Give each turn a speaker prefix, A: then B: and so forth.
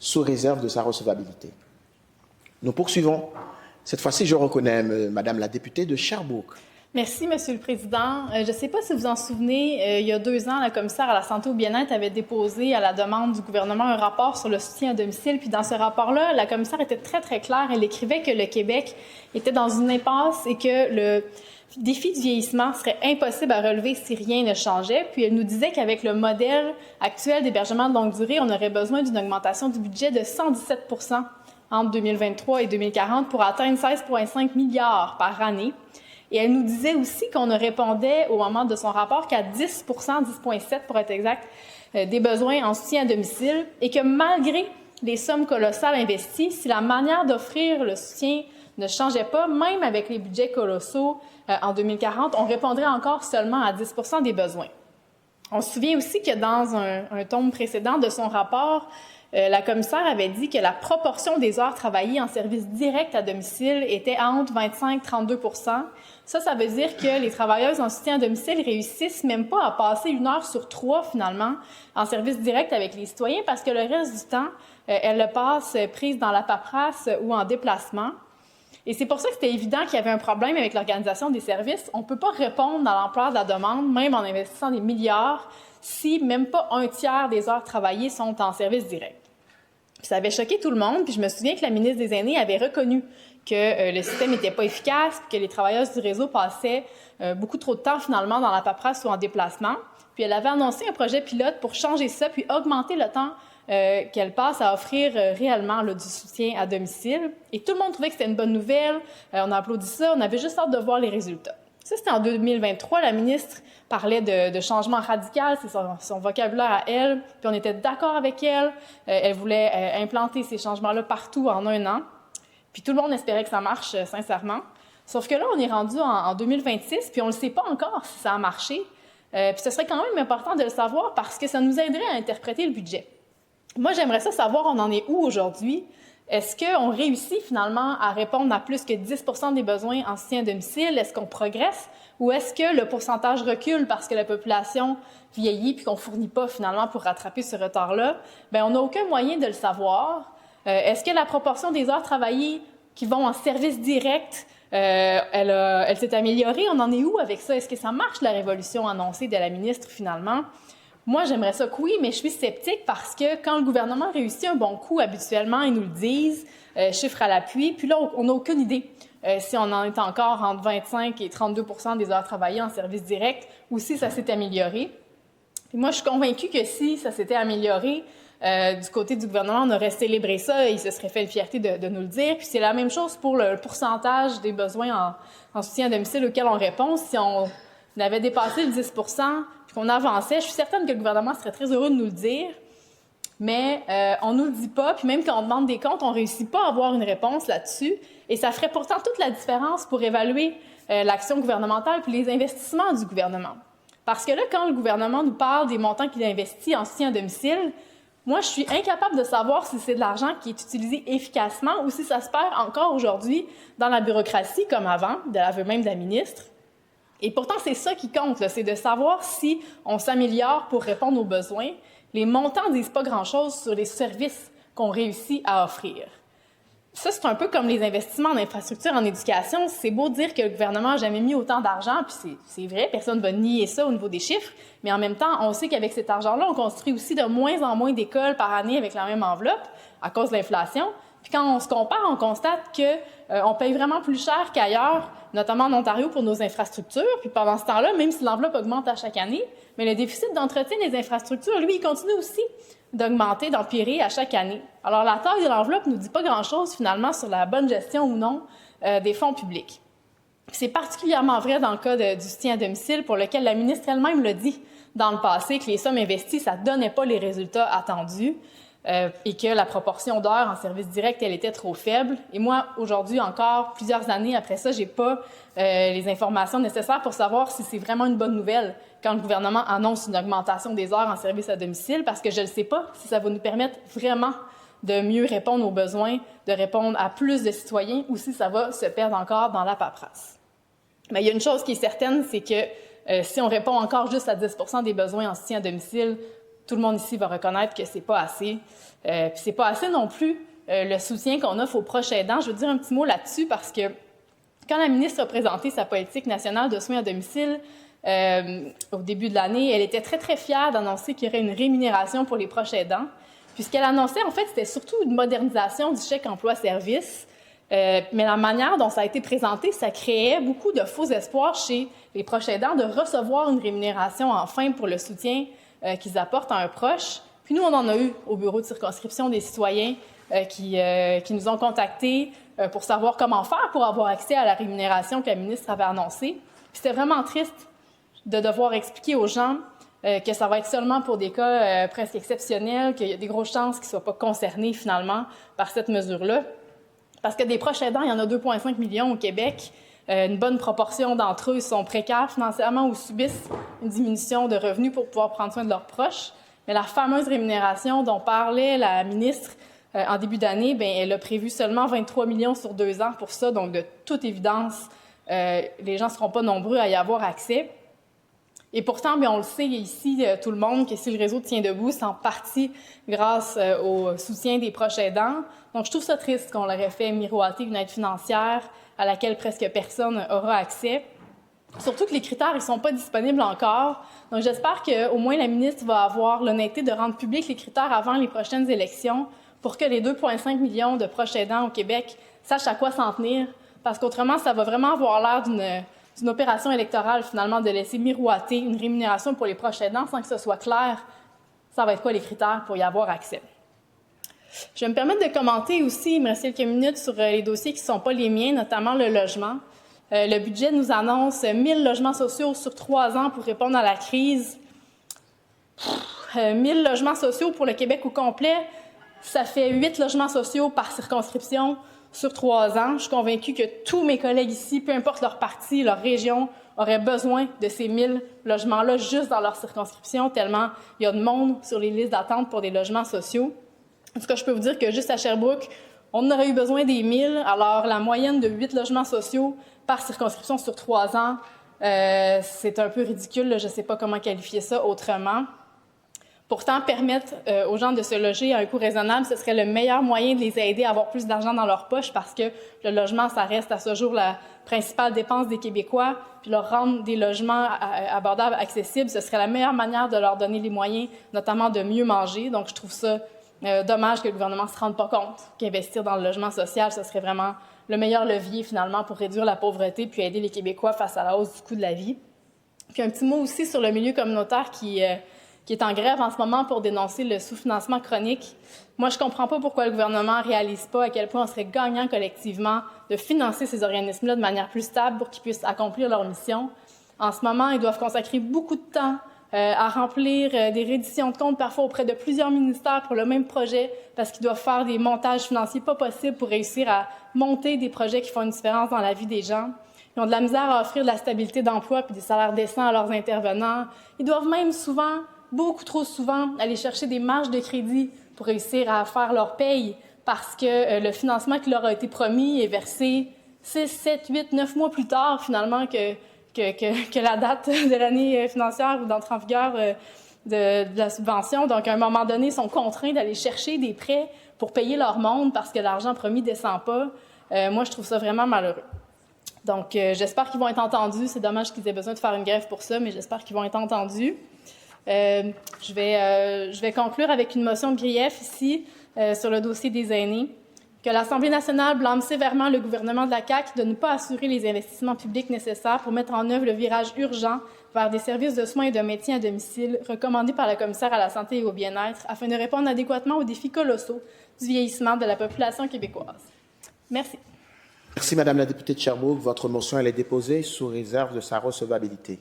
A: sous réserve de sa recevabilité. Nous poursuivons. Cette fois-ci, je reconnais Madame la députée de Sherbrooke.
B: Merci, Monsieur le Président. Je ne sais pas si vous en souvenez, il y a 2 ans, la commissaire à la santé et au bien-être avait déposé à la demande du gouvernement un rapport sur le soutien à domicile. Puis dans ce rapport-là, la commissaire était très, très claire. Elle écrivait que le Québec était dans une impasse et que le défi du vieillissement serait impossible à relever si rien ne changeait. Puis elle nous disait qu'avec le modèle actuel d'hébergement de longue durée, on aurait besoin d'une augmentation du budget de 117 % entre 2023 et 2040 pour atteindre 16,5 milliards par année. Et elle nous disait aussi qu'on ne répondait au moment de son rapport qu'à 10 10,7 pour être exact, des besoins en soutien à domicile et que malgré les sommes colossales investies, si la manière d'offrir le soutien ne changeait pas, même avec les budgets colossaux en 2040, on répondrait encore seulement à 10 des besoins. On se souvient aussi que dans un tome précédent de son rapport, la commissaire avait dit que la proportion des heures travaillées en service direct à domicile était entre 25 et 32 %. Ça veut dire que les travailleuses en soutien à domicile réussissent même pas à passer 1 heure sur 3, finalement, en service direct avec les citoyens parce que le reste du temps, elles le passent prises dans la paperasse ou en déplacement. Et c'est pour ça que c'était évident qu'il y avait un problème avec l'organisation des services. On ne peut pas répondre à l'ampleur de la demande, même en investissant des milliards, si même pas 1/3 des heures travaillées sont en service direct. Puis ça avait choqué tout le monde, puis je me souviens que la ministre des Aînés avait reconnu que le système n'était pas efficace, puis que les travailleuses du réseau passaient beaucoup trop de temps finalement dans la paperasse ou en déplacement. Puis elle avait annoncé un projet pilote pour changer ça, puis augmenter le temps qu'elle passe à offrir réellement du soutien à domicile. Et tout le monde trouvait que c'était une bonne nouvelle. On a applaudi ça, on avait juste hâte de voir les résultats. Ça, c'était en 2023. La ministre parlait de changement radical, c'est son vocabulaire à elle, puis on était d'accord avec elle. Elle voulait implanter ces changements-là partout en 1 an. Puis tout le monde espérait que ça marche, sincèrement. Sauf que là, on est rendu en 2026, puis on ne le sait pas encore si ça a marché. Puis ce serait quand même important de le savoir parce que ça nous aiderait à interpréter le budget. Moi, j'aimerais ça savoir, on en est où aujourd'hui? Est-ce qu'on réussit finalement à répondre à plus que 10 % des besoins en soutien à domicile? Est-ce qu'on progresse? Ou est-ce que le pourcentage recule parce que la population vieillit puis qu'on ne fournit pas finalement pour rattraper ce retard-là? Bien, on n'a aucun moyen de le savoir. Est-ce que la proportion des heures travaillées qui vont en service direct, elle s'est améliorée? On en est où avec ça? Est-ce que ça marche, la révolution annoncée de la ministre finalement? Moi, j'aimerais ça que oui, mais je suis sceptique parce que quand le gouvernement réussit un bon coup, habituellement, ils nous le disent, chiffres à l'appui, puis là, on n'a aucune idée si on en est encore entre 25 et 32 % des heures travaillées en service direct ou si ça s'est amélioré. Puis moi, je suis convaincue que si ça s'était amélioré, du côté du gouvernement, on aurait célébré ça et il se serait fait une fierté de nous le dire. Puis c'est la même chose pour le pourcentage des besoins en soutien à domicile auquel on répond. Si on avait dépassé le 10 % puis qu'on avançait, je suis certaine que le gouvernement serait très heureux de nous le dire, mais on nous le dit pas, puis même quand on demande des comptes, on réussit pas à avoir une réponse là-dessus, et ça ferait pourtant toute la différence pour évaluer l'action gouvernementale puis les investissements du gouvernement. Parce que là, quand le gouvernement nous parle des montants qu'il investit en soutien à domicile, moi, je suis incapable de savoir si c'est de l'argent qui est utilisé efficacement ou si ça se perd encore aujourd'hui dans la bureaucratie, comme avant, de l'aveu même de la ministre. Et pourtant, c'est ça qui compte, là, c'est de savoir si on s'améliore pour répondre aux besoins. Les montants ne disent pas grand-chose sur les services qu'on réussit à offrir. Ça, c'est un peu comme les investissements en infrastructure, en éducation. C'est beau dire que le gouvernement n'a jamais mis autant d'argent, puis c'est vrai, personne ne va nier ça au niveau des chiffres, mais en même temps, on sait qu'avec cet argent-là, on construit aussi de moins en moins d'écoles par année avec la même enveloppe à cause de l'inflation. Puis quand on se compare, on constate qu'on paye vraiment plus cher qu'ailleurs, notamment en Ontario, pour nos infrastructures. Puis pendant ce temps-là, même si l'enveloppe augmente à chaque année, mais le déficit d'entretien des infrastructures, lui, il continue aussi d'augmenter, d'empirer à chaque année. Alors, la taille de l'enveloppe ne nous dit pas grand-chose, finalement, sur la bonne gestion ou non des fonds publics. C'est particulièrement vrai dans le cas du soutien à domicile, pour lequel la ministre elle-même l'a dit dans le passé, que les sommes investies, ça ne donnait pas les résultats attendus. Et que la proportion d'heures en service direct, elle était trop faible. Et moi, aujourd'hui encore, plusieurs années après ça, j'ai pas les informations nécessaires pour savoir si c'est vraiment une bonne nouvelle quand le gouvernement annonce une augmentation des heures en service à domicile, parce que je ne sais pas si ça va nous permettre vraiment de mieux répondre aux besoins, de répondre à plus de citoyens, ou si ça va se perdre encore dans la paperasse. Mais il y a une chose qui est certaine, c'est que si on répond encore juste à 10 % des besoins en soutien à domicile, tout le monde ici va reconnaître que c'est pas assez. Puis c'est pas assez non plus le soutien qu'on offre aux proches aidants. Je veux dire un petit mot là-dessus parce que quand la ministre a présenté sa politique nationale de soins à domicile au début de l'année, elle était très, très fière d'annoncer qu'il y aurait une rémunération pour les proches aidants. Puis ce qu'elle annonçait, en fait, c'était surtout une modernisation du chèque emploi-service. Mais la manière dont ça a été présenté, ça créait beaucoup de faux espoirs chez les proches aidants de recevoir une rémunération enfin pour le soutien qu'ils apportent à un proche. Puis nous, on en a eu au bureau de circonscription des citoyens qui nous ont contactés pour savoir comment faire pour avoir accès à la rémunération que la ministre avait annoncée. Puis c'était vraiment triste de devoir expliquer aux gens que ça va être seulement pour des cas presque exceptionnels, qu'il y a des grosses chances qu'ils ne soient pas concernés finalement par cette mesure-là. Parce que des proches aidants, il y en a 2,5 millions au Québec. Une bonne proportion d'entre eux sont précaires financièrement ou subissent une diminution de revenus pour pouvoir prendre soin de leurs proches. Mais la fameuse rémunération dont parlait la ministre en début d'année, bien, elle a prévu seulement 23 millions sur 2 ans pour ça. Donc, de toute évidence, les gens ne seront pas nombreux à y avoir accès. Et pourtant, bien, on le sait ici, tout le monde, que si le réseau tient debout, c'est en partie grâce au soutien des proches aidants. Donc, je trouve ça triste qu'on leur ait fait miroiter une aide financière à laquelle presque personne aura accès. Surtout que les critères, ils sont pas disponibles encore. Donc, j'espère qu'au moins la ministre va avoir l'honnêteté de rendre publics les critères avant les prochaines élections pour que les 2,5 millions de proches aidants au Québec sachent à quoi s'en tenir. Parce qu'autrement, ça va vraiment avoir l'air d'une opération électorale, finalement, de laisser miroiter une rémunération pour les proches aidants sans que ce soit clair. Ça va être quoi les critères pour y avoir accès? Je vais me permettre de commenter aussi, il me reste quelques minutes, sur les dossiers qui ne sont pas les miens, notamment le logement. Le budget nous annonce 1000 logements sociaux sur 3 ans pour répondre à la crise. 1000 logements sociaux pour le Québec au complet, ça fait 8 logements sociaux par circonscription sur 3 ans. Je suis convaincue que tous mes collègues ici, peu importe leur parti, leur région, auraient besoin de ces 1000 logements-là juste dans leur circonscription, tellement il y a de monde sur les listes d'attente pour des logements sociaux. En tout cas, je peux vous dire que juste à Sherbrooke, on aurait eu besoin des 1000. Alors, la moyenne de 8 logements sociaux par circonscription sur 3 ans, c'est un peu ridicule. Là. Je ne sais pas comment qualifier ça autrement. Pourtant, permettre aux gens de se loger à un coût raisonnable, ce serait le meilleur moyen de les aider à avoir plus d'argent dans leur poche parce que le logement, ça reste à ce jour la principale dépense des Québécois. Puis leur rendre des logements abordables, accessibles, ce serait la meilleure manière de leur donner les moyens, notamment de mieux manger. Donc, je trouve ça dommage que le gouvernement ne se rende pas compte qu'investir dans le logement social, ce serait vraiment le meilleur levier, finalement, pour réduire la pauvreté puis aider les Québécois face à la hausse du coût de la vie. Puis un petit mot aussi sur le milieu communautaire qui est en grève en ce moment pour dénoncer le sous-financement chronique. Moi, je ne comprends pas pourquoi le gouvernement ne réalise pas à quel point on serait gagnant collectivement de financer ces organismes-là de manière plus stable pour qu'ils puissent accomplir leur mission. En ce moment, ils doivent consacrer beaucoup de temps à remplir des redditions de comptes, parfois auprès de plusieurs ministères pour le même projet, parce qu'ils doivent faire des montages financiers pas possibles pour réussir à monter des projets qui font une différence dans la vie des gens. Ils ont de la misère à offrir de la stabilité d'emploi puis des salaires décents à leurs intervenants. Ils doivent même souvent, beaucoup trop souvent, aller chercher des marges de crédit pour réussir à faire leur paye parce que le financement qui leur a été promis est versé 6, 7, 8, 9 mois plus tard, finalement, que la date de l'année financière ou d'entrée en vigueur de la subvention. Donc, à un moment donné, ils sont contraints d'aller chercher des prêts pour payer leur monde parce que l'argent promis ne descend pas. Moi, je trouve ça vraiment malheureux. Donc, j'espère qu'ils vont être entendus. C'est dommage qu'ils aient besoin de faire une grève pour ça, mais j'espère qu'ils vont être entendus. Je vais conclure avec une motion de grief ici sur le dossier des aînés. Que l'Assemblée nationale blâme sévèrement le gouvernement de la CAQ de ne pas assurer les investissements publics nécessaires pour mettre en œuvre le virage urgent vers des services de soins et de maintien à domicile recommandés par la commissaire à la santé et au bien-être afin de répondre adéquatement aux défis colossaux du vieillissement de la population québécoise. Merci.
A: Merci, Madame la députée de Sherbrooke. Votre motion elle est déposée sous réserve de sa recevabilité.